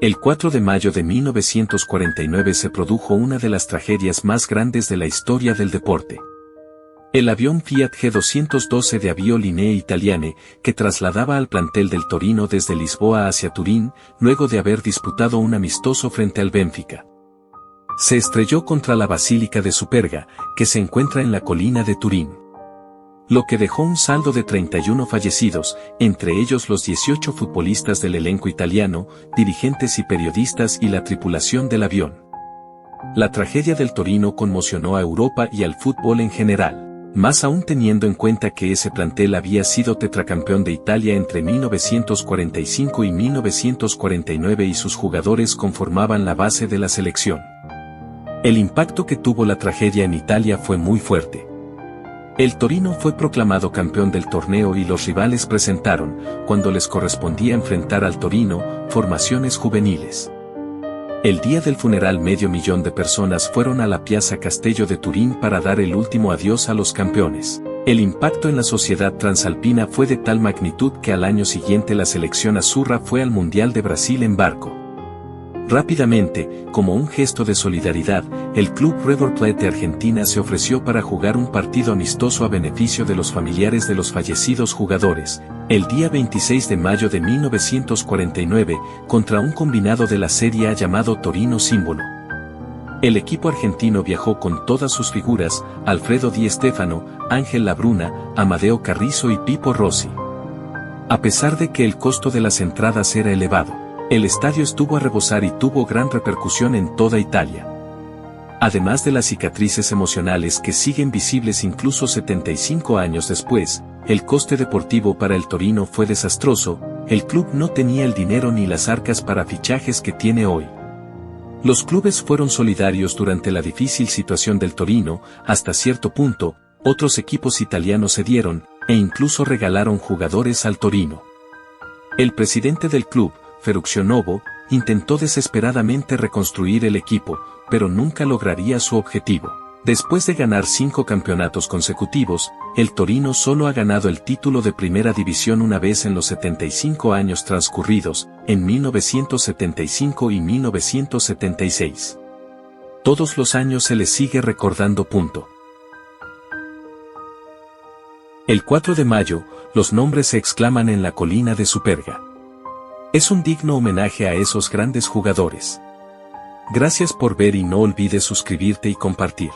El 4 de mayo de 1949 se produjo una de las tragedias más grandes de la historia del deporte. El avión Fiat G212 de Avialinee Italiane, que trasladaba al plantel del Torino desde Lisboa hacia Turín, luego de haber disputado un amistoso frente al Benfica, se estrelló contra la Basílica de Superga, que se encuentra en la colina de Turín, lo que dejó un saldo de 31 fallecidos, entre ellos los 18 futbolistas del elenco italiano, dirigentes y periodistas y la tripulación del avión. La tragedia del Torino conmocionó a Europa y al fútbol en general, más aún teniendo en cuenta que ese plantel había sido tetracampeón de Italia entre 1945 y 1949 y sus jugadores conformaban la base de la selección. El impacto que tuvo la tragedia en Italia fue muy fuerte. El Torino fue proclamado campeón del torneo y los rivales presentaron, cuando les correspondía enfrentar al Torino, formaciones juveniles. El día del funeral 500.000 de personas fueron a la Piazza Castello de Turín para dar el último adiós a los campeones. El impacto en la sociedad transalpina fue de tal magnitud que al año siguiente la selección azzurra fue al Mundial de Brasil en barco. Rápidamente, como un gesto de solidaridad, el club River Plate de Argentina se ofreció para jugar un partido amistoso a beneficio de los familiares de los fallecidos jugadores, el día 26 de mayo de 1949, contra un combinado de la Serie A llamado Torino Símbolo. El equipo argentino viajó con todas sus figuras, Alfredo Di Stéfano, Ángel Labruna, Amadeo Carrizo y Pipo Rossi. A pesar de que el costo de las entradas era elevado, el estadio estuvo a rebosar y tuvo gran repercusión en toda Italia. Además de las cicatrices emocionales que siguen visibles incluso 75 años después, el coste deportivo para el Torino fue desastroso, el club no tenía el dinero ni las arcas para fichajes que tiene hoy. Los clubes fueron solidarios durante la difícil situación del Torino, hasta cierto punto, otros equipos italianos cedieron, e incluso regalaron jugadores al Torino. El presidente del club, Ferruccio Novo, intentó desesperadamente reconstruir el equipo, pero nunca lograría su objetivo. Después de ganar 5 campeonatos consecutivos, el Torino solo ha ganado el título de primera división una vez en los 75 años transcurridos, en 1975 y 1976. Todos los años se le sigue recordando. El 4 de mayo, los nombres se exclaman en la colina de Superga. Es un digno homenaje a esos grandes jugadores. Gracias por ver y no olvides suscribirte y compartir.